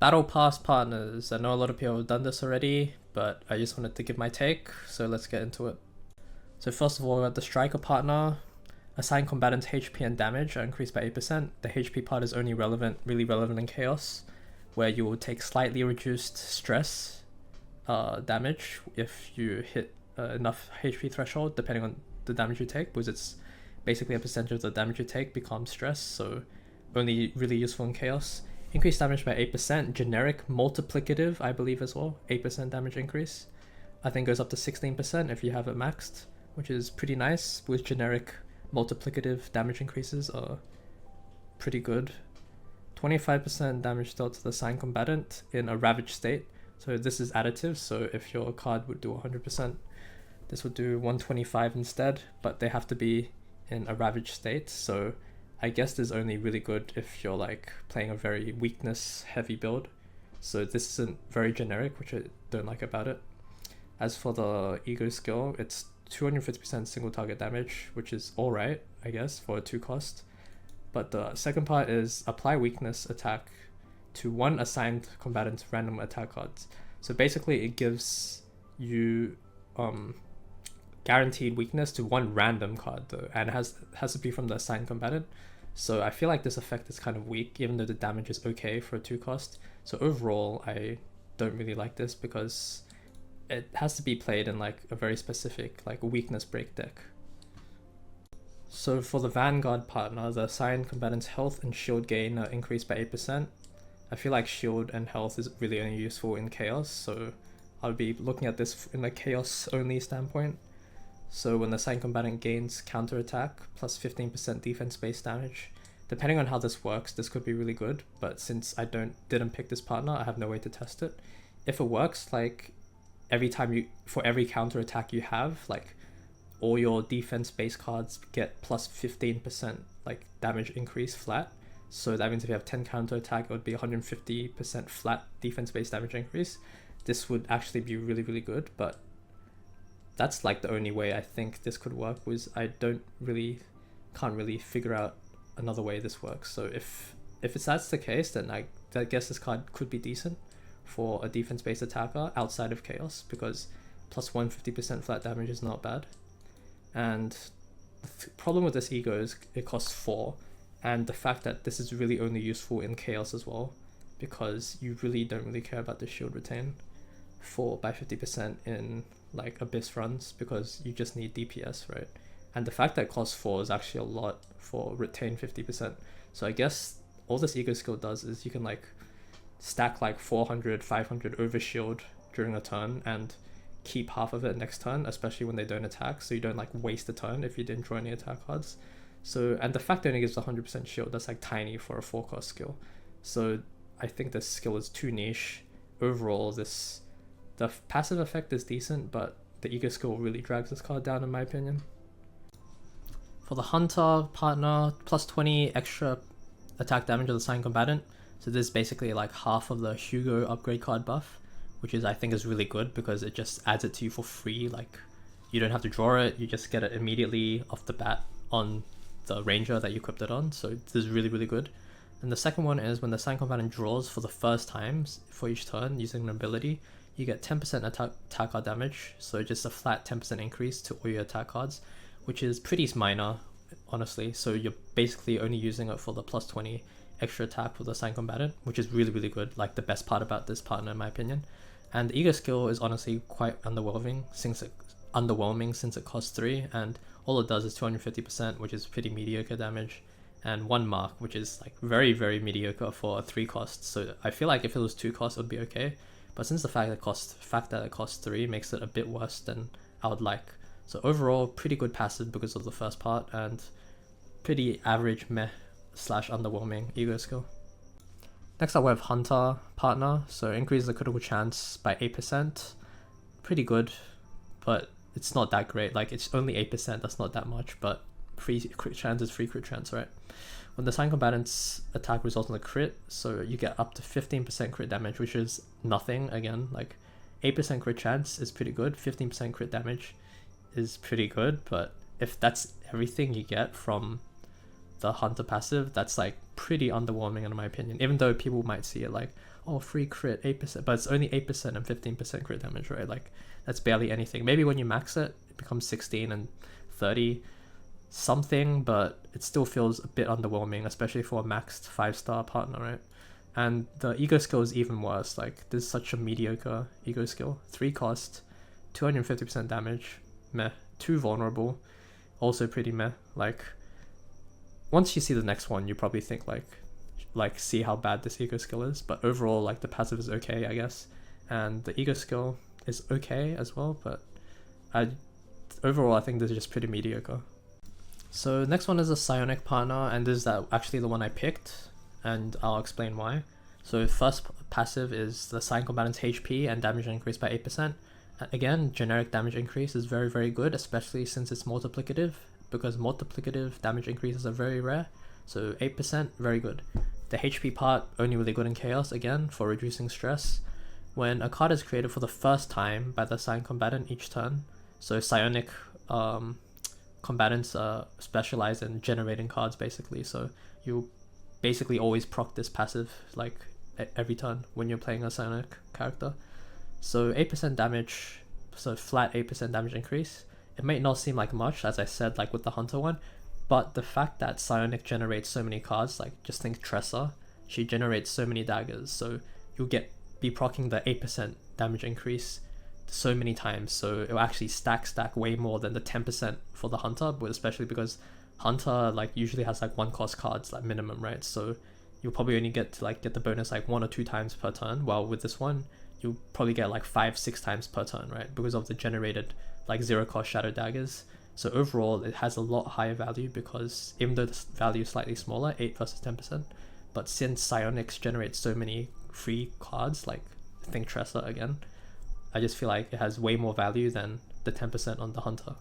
Battle Pass partners. I know a lot of people have done this already, but I just wanted to give my take, so let's get into it. So first of all, we got the Striker partner. Assigned combatants HP and damage are increased by 8%. The HP part is only really relevant in Chaos, where you will take slightly reduced stress damage if you hit enough HP threshold, depending on the damage you take, because it's basically a percentage of the damage you take becomes stress, so only really useful in Chaos. Increased damage by 8%, generic multiplicative, I believe as well, 8% damage increase. I think goes up to 16% if you have it maxed, which is pretty nice, with generic multiplicative damage increases are pretty good. 25% damage dealt to the assigned combatant in a ravaged state. So this is additive, so if your card would do 100%, this would do 125 instead, but they have to be in a ravaged state, so I guess this is only really good if you're like playing a very weakness heavy build. So this isn't very generic, which I don't like about it. As for the ego skill, it's 250% single target damage, which is alright, I guess, for a 2 cost. But the second part is apply weakness attack to one assigned combatant's random attack cards. So basically it gives you guaranteed weakness to one random card though, and it has to be from the assigned combatant. So I feel like this effect is kind of weak, even though the damage is okay for a 2 cost. So overall, I don't really like this because it has to be played in like a very specific like weakness break deck. So for the Vanguard partner, the assigned combatant's health and shield gain are increased by 8%. I feel like shield and health is really only useful in Chaos, so I'll be looking at this in a Chaos only standpoint. So when the assigned combatant gains counterattack plus 15% defense based damage, depending on how this works, this could be really good, but since I didn't pick this partner, I have no way to test it. If it works, like for every counterattack you have, like all your defense based cards get plus 15% like damage increase flat. So that means if you have 10 counterattack, it would be 150% flat defense based damage increase. This would actually be really, really good, but that's like the only way I think this could work, was I can't really figure out another way this works. So if that's the case, then I guess this card could be decent for a defense based attacker outside of Chaos, because plus 150% flat damage is not bad. And the problem with this ego is it costs 4, and the fact that this is really only useful in Chaos as well, because you really don't really care about the shield retain for by 50% in like Abyss runs, because you just need DPS, right? And the fact that it costs 4 is actually a lot for retain 50%. So I guess all this ego skill does is you can like stack like 400, 500 over shield during a turn and keep half of it next turn, especially when they don't attack, so you don't like waste a turn if you didn't draw any attack cards. So, and the fact that it only gives 100% shield, that's like tiny for a 4 cost skill. So I think this skill is too niche. Overall, the passive effect is decent, but the ego skill really drags this card down in my opinion. For the Hunter partner, plus 20 extra attack damage of the assigned combatant. So this is basically like half of the Hugo upgrade card buff, which is I think is really good because it just adds it to you for free. Like you don't have to draw it, you just get it immediately off the bat on the ranger that you equipped it on. So this is really, really good. And the second one is when the assigned combatant draws for the first time for each turn using an ability, you get 10% attack card damage, so just a flat 10% increase to all your attack cards, which is pretty minor, honestly. So you're basically only using it for the plus 20 extra attack for the assigned combatant, which is really, really good, like the best part about this partner in my opinion. And the ego skill is honestly quite underwhelming since it costs 3, and all it does is 250%, which is pretty mediocre damage, and 1 mark, which is like very, very mediocre for a 3 cost. So I feel like if it was 2 costs, it would be okay. But since the fact that it costs 3 makes it a bit worse than I would like. So overall, pretty good passive because of the first part, and pretty average meh / underwhelming ego skill. Next up we have Hunter partner, so increases the critical chance by 8%. Pretty good, but it's not that great. Like it's only 8%, that's not that much, but free crit chance is free crit chance, right? When the assigned combatant's attack results in a crit, so you get up to 15% crit damage, which is nothing again. Like 8% crit chance is pretty good, 15% crit damage is pretty good, but if that's everything you get from the Hunter passive, that's like pretty underwhelming in my opinion. Even though people might see it like, oh, free crit 8%, but it's only 8% and 15% crit damage, right? Like that's barely anything. Maybe when you max it, it becomes 16 and 30 something, but it still feels a bit underwhelming, especially for a maxed 5-star partner, right? And the ego skill is even worse. Like this is such a mediocre ego skill. 3 cost, 250% damage, meh. 2 vulnerable, also pretty meh. Like once you see the next one, you probably think like see how bad this ego skill is. But overall, like the passive is okay, I guess, and the ego skill is okay as well. But overall, I think this is just pretty mediocre. So next one is a psionic partner, and this is actually the one I picked, and I'll explain why. So first passive is the Psion Combatant's HP and damage increased by 8%. Again, generic damage increase is very, very good, especially since it's multiplicative, because multiplicative damage increases are very rare. So 8%, very good. The HP part, only really good in Chaos, again, for reducing stress. When a card is created for the first time by the Psion Combatant each turn, so psionic combatants specialize in generating cards basically, so you basically always proc this passive like every turn when you're playing a psionic character. So 8% damage, so flat 8% damage increase. It might not seem like much, as I said, like with the Hunter one, but the fact that psionic generates so many cards, like just think Tressa, she generates so many daggers, so you'll be proccing the 8% damage increase so many times, so it'll actually stack way more than the 10% for the Hunter, but especially because Hunter like usually has like 1 cost cards like minimum, right? So you'll probably only get to like get the bonus like 1 or 2 times per turn, while with this one you'll probably get like 5-6 times per turn, right? Because of the generated like 0 cost shadow daggers. So overall it has a lot higher value, because even though the value is slightly smaller, 8 versus 10%, but since psionics generates so many free cards, like think Tressa again, I just feel like it has way more value than the 10% on the Hunter.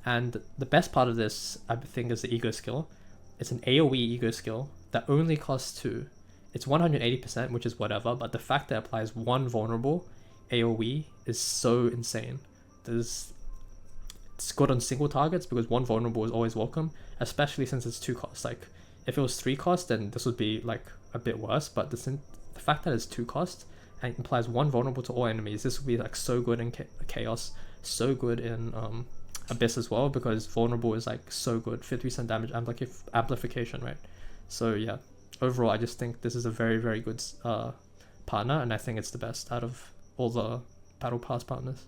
And the best part of this, I think, is the ego skill. It's an AoE ego skill that only costs 2. It's 180%, which is whatever, but the fact that it applies 1 vulnerable AoE is so insane. It's good on single targets because 1 vulnerable is always welcome, especially since it's 2 costs. Like if it was 3 costs, then this would be like a bit worse, but the fact that it's 2 costs and it implies 1 vulnerable to all enemies, this would be like so good in Chaos, so good in Abyss as well, because vulnerable is like so good, 50% damage amplification, right? So yeah, overall I just think this is a very, very good partner, and I think it's the best out of all the Battle Pass partners.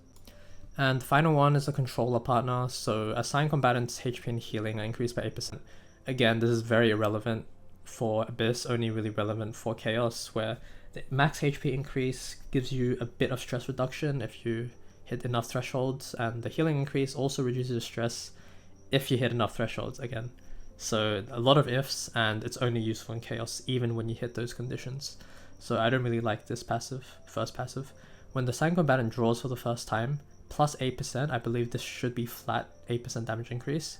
And the final one is a controller partner. So a Psion Combatant's HP and healing are increased by 8%. Again, this is very irrelevant for Abyss, only really relevant for Chaos, where the max HP increase gives you a bit of stress reduction if you hit enough thresholds, and the healing increase also reduces stress if you hit enough thresholds again. So a lot of ifs, and it's only useful in Chaos even when you hit those conditions. So I don't really like this first passive. When the Psion Combatant draws for the first time, plus 8%, I believe this should be flat 8% damage increase.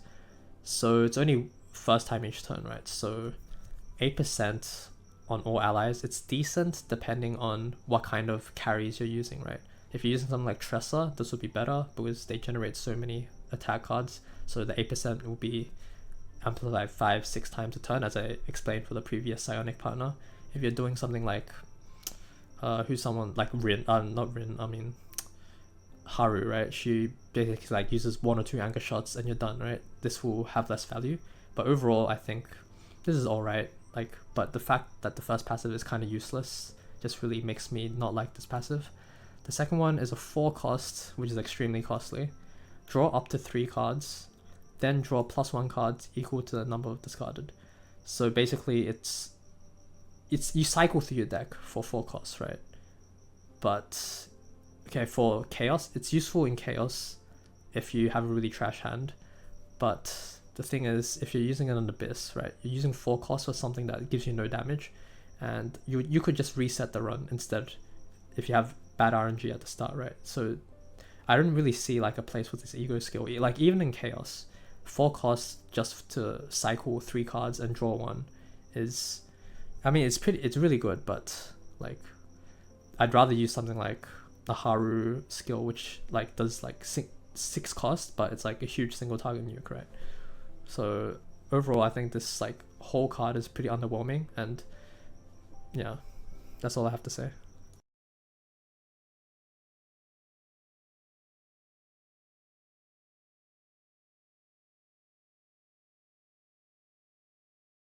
So it's only first time each turn, right? So 8% on all allies, it's decent depending on what kind of carries you're using, right? If you're using something like Tressa, this would be better because they generate so many attack cards. So the 8% will be amplified 5-6 times a turn, as I explained for the previous psionic partner. If you're doing something like who's someone like Haru, right? She basically like uses 1 or 2 anchor shots and you're done, right? This will have less value, but overall I think this is alright. Like, but the fact that the first passive is kind of useless just really makes me not like this passive. The second one is a 4 cost, which is extremely costly. Draw up to 3 cards, then draw +1 cards equal to the number of discarded. So basically it's you cycle through your deck for 4 costs, right? But okay, for Chaos, it's useful in Chaos if you have a really trash hand. But the thing is, if you're using it on Abyss, right, you're using 4 costs for something that gives you no damage, and you could just reset the run instead if you have bad RNG at the start, right? So I don't really see like a place with this ego skill. Like even in Chaos, 4 costs just to cycle 3 cards and draw 1 is, I mean, it's really good, but like I'd rather use something like the Haru skill, which like does like 6 costs, but it's like a huge single target nuke, right? So overall, I think this like whole card is pretty underwhelming, and yeah, that's all I have to say.